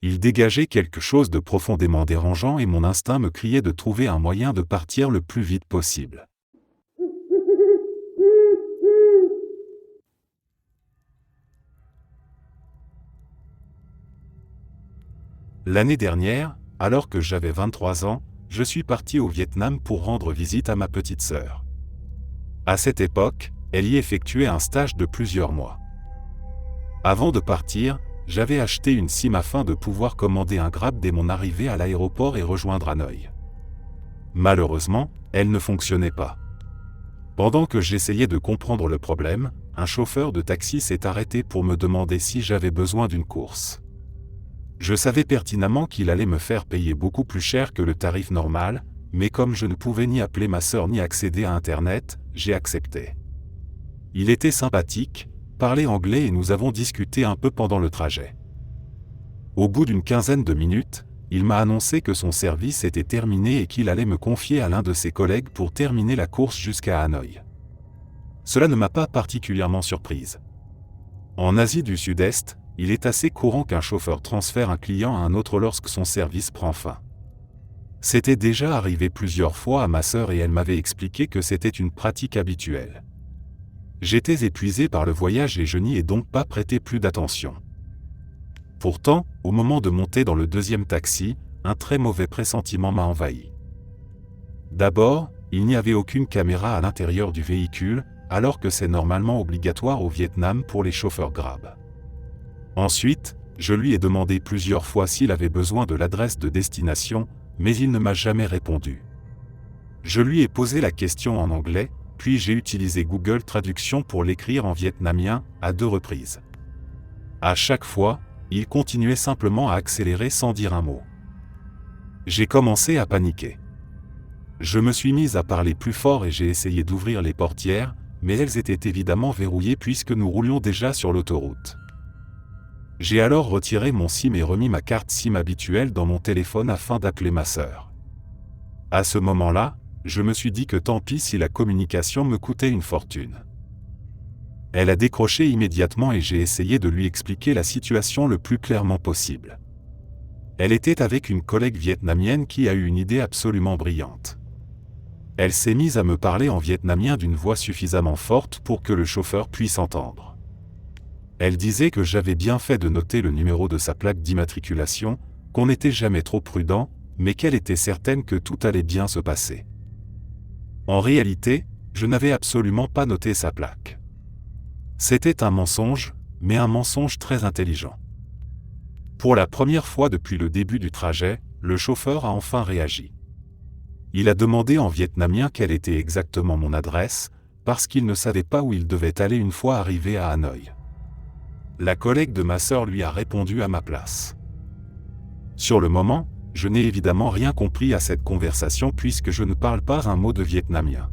Il dégageait quelque chose de profondément dérangeant et mon instinct me criait de trouver un moyen de partir le plus vite possible. L'année dernière, alors que j'avais 23 ans, je suis parti au Vietnam pour rendre visite à ma petite sœur. À cette époque, elle y effectuait un stage de plusieurs mois. Avant de partir, j'avais acheté une SIM afin de pouvoir commander un Grab dès mon arrivée à l'aéroport et rejoindre Hanoï. Malheureusement, elle ne fonctionnait pas. Pendant que j'essayais de comprendre le problème, un chauffeur de taxi s'est arrêté pour me demander si j'avais besoin d'une course. Je savais pertinemment qu'il allait me faire payer beaucoup plus cher que le tarif normal, mais comme je ne pouvais ni appeler ma sœur ni accéder à Internet, j'ai accepté. Il était sympathique, parlait anglais et nous avons discuté un peu pendant le trajet. Au bout d'une quinzaine de minutes, il m'a annoncé que son service était terminé et qu'il allait me confier à l'un de ses collègues pour terminer la course jusqu'à Hanoï. Cela ne m'a pas particulièrement surprise. En Asie du Sud-Est, il est assez courant qu'un chauffeur transfère un client à un autre lorsque son service prend fin. C'était déjà arrivé plusieurs fois à ma sœur et elle m'avait expliqué que c'était une pratique habituelle. J'étais épuisé par le voyage et je n'y ai donc pas prêté plus d'attention. Pourtant, au moment de monter dans le deuxième taxi, un très mauvais pressentiment m'a envahi. D'abord, il n'y avait aucune caméra à l'intérieur du véhicule, alors que c'est normalement obligatoire au Vietnam pour les chauffeurs Grab. Ensuite, je lui ai demandé plusieurs fois s'il avait besoin de l'adresse de destination, mais il ne m'a jamais répondu. Je lui ai posé la question en anglais, puis j'ai utilisé Google Traduction pour l'écrire en vietnamien, à 2 reprises. À chaque fois, il continuait simplement à accélérer sans dire un mot. J'ai commencé à paniquer. Je me suis mis à parler plus fort et j'ai essayé d'ouvrir les portières, mais elles étaient évidemment verrouillées puisque nous roulions déjà sur l'autoroute. J'ai alors retiré mon SIM et remis ma carte SIM habituelle dans mon téléphone afin d'appeler ma sœur. À ce moment-là, je me suis dit que tant pis si la communication me coûtait une fortune. Elle a décroché immédiatement et j'ai essayé de lui expliquer la situation le plus clairement possible. Elle était avec une collègue vietnamienne qui a eu une idée absolument brillante. Elle s'est mise à me parler en vietnamien d'une voix suffisamment forte pour que le chauffeur puisse entendre. Elle disait que j'avais bien fait de noter le numéro de sa plaque d'immatriculation, qu'on n'était jamais trop prudent, mais qu'elle était certaine que tout allait bien se passer. En réalité, je n'avais absolument pas noté sa plaque. C'était un mensonge, mais un mensonge très intelligent. Pour la première fois depuis le début du trajet, le chauffeur a enfin réagi. Il a demandé en vietnamien quelle était exactement mon adresse, parce qu'il ne savait pas où il devait aller une fois arrivé à Hanoï. La collègue de ma sœur lui a répondu à ma place. Sur le moment, je n'ai évidemment rien compris à cette conversation puisque je ne parle pas un mot de vietnamien.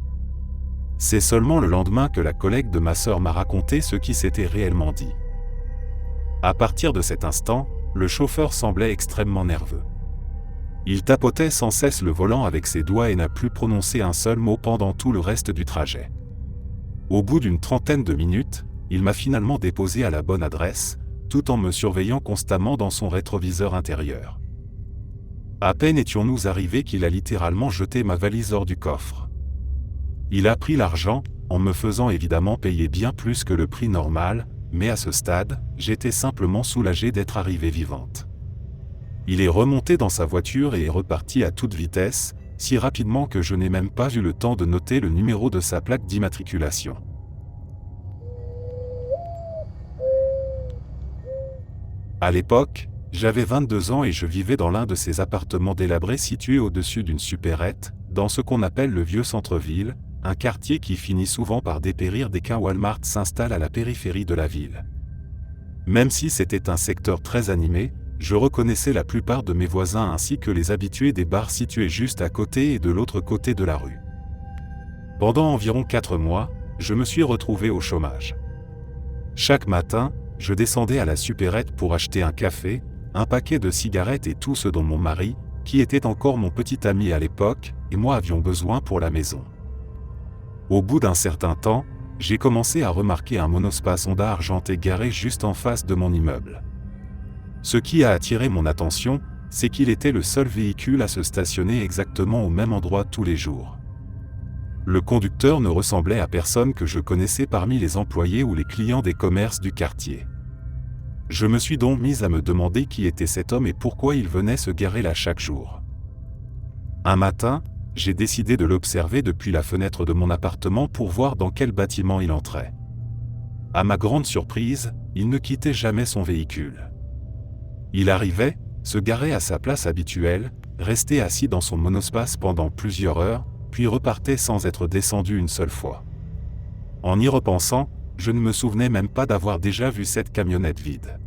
C'est seulement le lendemain que la collègue de ma sœur m'a raconté ce qui s'était réellement dit. À partir de cet instant, le chauffeur semblait extrêmement nerveux. Il tapotait sans cesse le volant avec ses doigts et n'a plus prononcé un seul mot pendant tout le reste du trajet. Au bout d'une trentaine de minutes, il m'a finalement déposé à la bonne adresse, tout en me surveillant constamment dans son rétroviseur intérieur. À peine étions-nous arrivés qu'il a littéralement jeté ma valise hors du coffre. Il a pris l'argent, en me faisant évidemment payer bien plus que le prix normal, mais à ce stade, j'étais simplement soulagé d'être arrivé vivante. Il est remonté dans sa voiture et est reparti à toute vitesse, si rapidement que je n'ai même pas eu le temps de noter le numéro de sa plaque d'immatriculation. À l'époque, j'avais 22 ans et je vivais dans l'un de ces appartements délabrés situés au-dessus d'une supérette, dans ce qu'on appelle le vieux centre-ville, un quartier qui finit souvent par dépérir dès qu'un Walmart s'installe à la périphérie de la ville. Même si c'était un secteur très animé, je reconnaissais la plupart de mes voisins ainsi que les habitués des bars situés juste à côté et de l'autre côté de la rue. Pendant environ 4 mois, je me suis retrouvé au chômage. Chaque matin, je descendais à la supérette pour acheter un café, un paquet de cigarettes et tout ce dont mon mari, qui était encore mon petit ami à l'époque, et moi avions besoin pour la maison. Au bout d'un certain temps, j'ai commencé à remarquer un monospace Honda argenté garé juste en face de mon immeuble. Ce qui a attiré mon attention, c'est qu'il était le seul véhicule à se stationner exactement au même endroit tous les jours. Le conducteur ne ressemblait à personne que je connaissais parmi les employés ou les clients des commerces du quartier. Je me suis donc mise à me demander qui était cet homme et pourquoi il venait se garer là chaque jour. Un matin, j'ai décidé de l'observer depuis la fenêtre de mon appartement pour voir dans quel bâtiment il entrait. À ma grande surprise, il ne quittait jamais son véhicule. Il arrivait, se garait à sa place habituelle, restait assis dans son monospace pendant plusieurs heures, puis repartait sans être descendu une seule fois. En y repensant, je ne me souvenais même pas d'avoir déjà vu cette camionnette vide.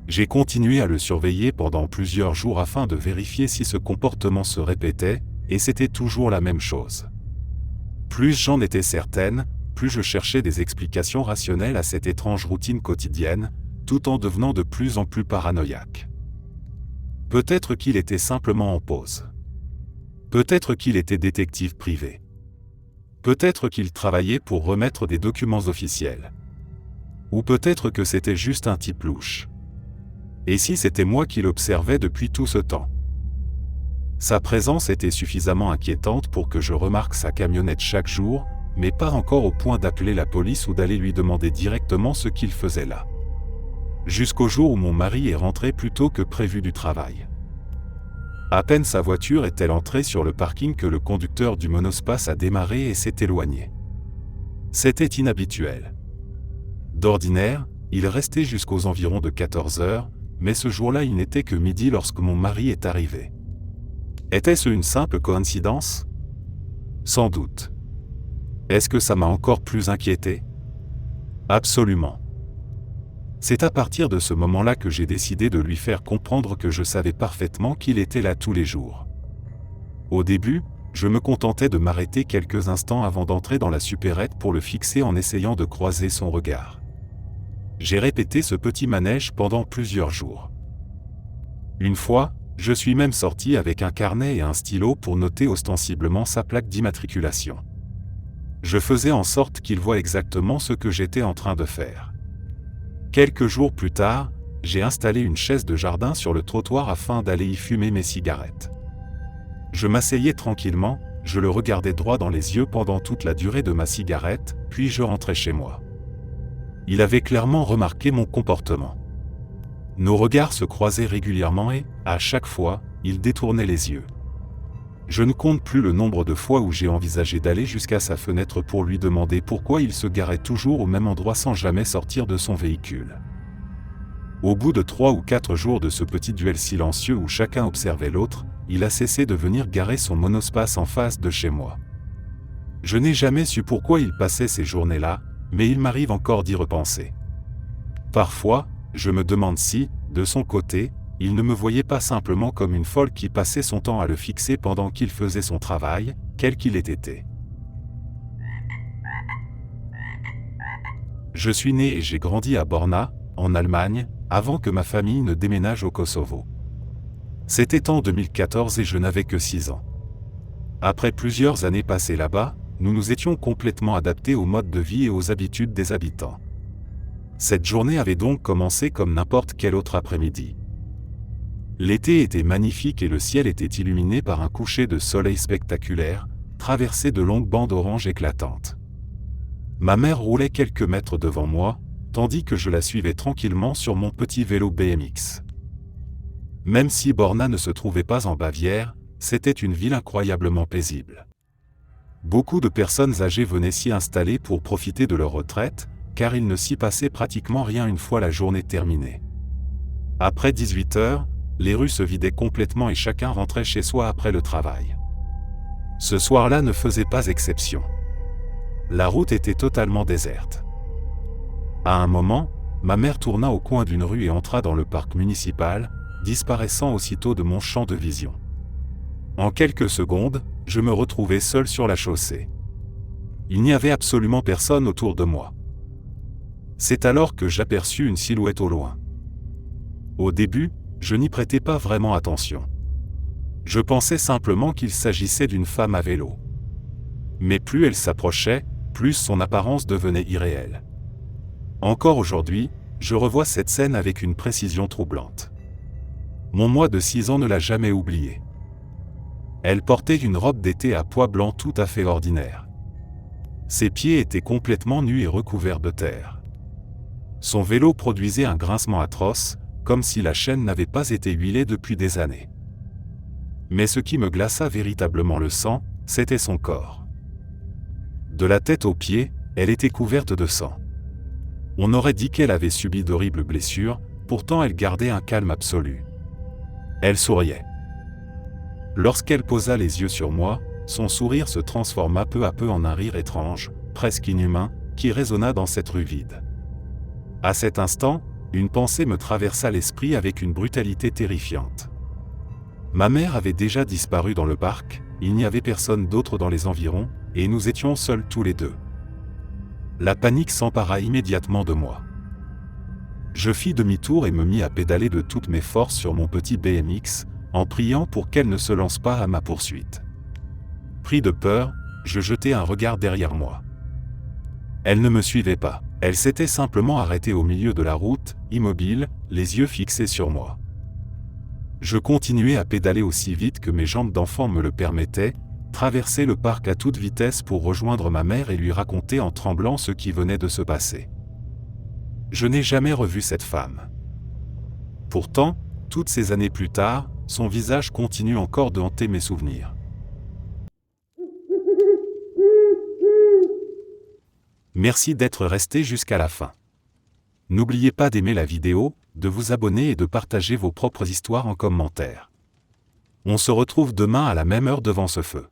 J'ai continué à le surveiller pendant plusieurs jours afin de vérifier si ce comportement se répétait, et c'était toujours la même chose. Plus j'en étais certaine, plus je cherchais des explications rationnelles à cette étrange routine quotidienne, tout en devenant de plus en plus paranoïaque. Peut-être qu'il était simplement en pause. Peut-être qu'il était détective privé. Peut-être qu'il travaillait pour remettre des documents officiels. Ou peut-être que c'était juste un type louche. Et si c'était moi qui l'observais depuis tout ce temps? Sa présence était suffisamment inquiétante pour que je remarque sa camionnette chaque jour, mais pas encore au point d'appeler la police ou d'aller lui demander directement ce qu'il faisait là. Jusqu'au jour où mon mari est rentré plus tôt que prévu du travail. À peine sa voiture est-elle entrée sur le parking que le conducteur du monospace a démarré et s'est éloigné. C'était inhabituel. D'ordinaire, il restait jusqu'aux environs de 14 heures, mais ce jour-là il n'était que midi lorsque mon mari est arrivé. Était-ce une simple coïncidence? Sans doute. Est-ce que ça m'a encore plus inquiété? Absolument. C'est à partir de ce moment-là que j'ai décidé de lui faire comprendre que je savais parfaitement qu'il était là tous les jours. Au début, je me contentais de m'arrêter quelques instants avant d'entrer dans la supérette pour le fixer en essayant de croiser son regard. J'ai répété ce petit manège pendant plusieurs jours. Une fois, je suis même sorti avec un carnet et un stylo pour noter ostensiblement sa plaque d'immatriculation. Je faisais en sorte qu'il voie exactement ce que j'étais en train de faire. Quelques jours plus tard, j'ai installé une chaise de jardin sur le trottoir afin d'aller y fumer mes cigarettes. Je m'asseyais tranquillement, je le regardais droit dans les yeux pendant toute la durée de ma cigarette, puis je rentrais chez moi. Il avait clairement remarqué mon comportement. Nos regards se croisaient régulièrement et, à chaque fois, il détournait les yeux. Je ne compte plus le nombre de fois où j'ai envisagé d'aller jusqu'à sa fenêtre pour lui demander pourquoi il se garait toujours au même endroit sans jamais sortir de son véhicule. Au bout de 3 ou 4 jours de ce petit duel silencieux où chacun observait l'autre, il a cessé de venir garer son monospace en face de chez moi. Je n'ai jamais su pourquoi il passait ces journées-là, mais il m'arrive encore d'y repenser. Parfois, je me demande si, de son côté, il ne me voyait pas simplement comme une folle qui passait son temps à le fixer pendant qu'il faisait son travail, quel qu'il ait été. Je suis né et j'ai grandi à Borna, en Allemagne, avant que ma famille ne déménage au Kosovo. C'était en 2014 et je n'avais que 6 ans. Après plusieurs années passées là-bas, nous nous étions complètement adaptés au mode de vie et aux habitudes des habitants. Cette journée avait donc commencé comme n'importe quel autre après-midi. L'été était magnifique et le ciel était illuminé par un coucher de soleil spectaculaire, traversé de longues bandes orange éclatantes. Ma mère roulait quelques mètres devant moi, tandis que je la suivais tranquillement sur mon petit vélo BMX. Même si Borna ne se trouvait pas en Bavière, c'était une ville incroyablement paisible. Beaucoup de personnes âgées venaient s'y installer pour profiter de leur retraite, car il ne s'y passait pratiquement rien une fois la journée terminée. Après 18 heures, les rues se vidaient complètement et chacun rentrait chez soi après le travail. Ce soir-là ne faisait pas exception. La route était totalement déserte. À un moment, ma mère tourna au coin d'une rue et entra dans le parc municipal, disparaissant aussitôt de mon champ de vision. En quelques secondes, je me retrouvais seul sur la chaussée. Il n'y avait absolument personne autour de moi. C'est alors que j'aperçus une silhouette au loin. Au début, je n'y prêtais pas vraiment attention. Je pensais simplement qu'il s'agissait d'une femme à vélo. Mais plus elle s'approchait, plus son apparence devenait irréelle. Encore aujourd'hui, Je revois cette scène avec une précision troublante. Mon moi de 6 ans ne l'a jamais oubliée. Elle portait une robe d'été à pois blancs tout à fait ordinaire. Ses pieds étaient complètement nus et recouverts de terre. Son vélo produisait un grincement atroce, comme si la chaîne n'avait pas été huilée depuis des années. Mais ce qui me glaça véritablement le sang, c'était son corps. De la tête aux pieds, elle était couverte de sang. On aurait dit qu'elle avait subi d'horribles blessures, pourtant elle gardait un calme absolu. Elle souriait. Lorsqu'elle posa les yeux sur moi, son sourire se transforma peu à peu en un rire étrange, presque inhumain, qui résonna dans cette rue vide. À cet instant, une pensée me traversa l'esprit avec une brutalité terrifiante. Ma mère avait déjà disparu dans le parc, il n'y avait personne d'autre dans les environs, et nous étions seuls tous les deux. La panique s'empara immédiatement de moi. Je fis demi-tour et me mis à pédaler de toutes mes forces sur mon petit BMX, en priant pour qu'elle ne se lance pas à ma poursuite. Pris de peur, je jetai un regard derrière moi. Elle ne me suivait pas, elle s'était simplement arrêtée au milieu de la route, immobile, les yeux fixés sur moi. Je continuais à pédaler aussi vite que mes jambes d'enfant me le permettaient, traverser le parc à toute vitesse pour rejoindre ma mère et lui raconter en tremblant ce qui venait de se passer. Je n'ai jamais revu cette femme. Pourtant, toutes ces années plus tard, son visage continue encore de hanter mes souvenirs. Merci d'être resté jusqu'à la fin. N'oubliez pas d'aimer la vidéo, de vous abonner et de partager vos propres histoires en commentaire. On se retrouve demain à la même heure devant ce feu.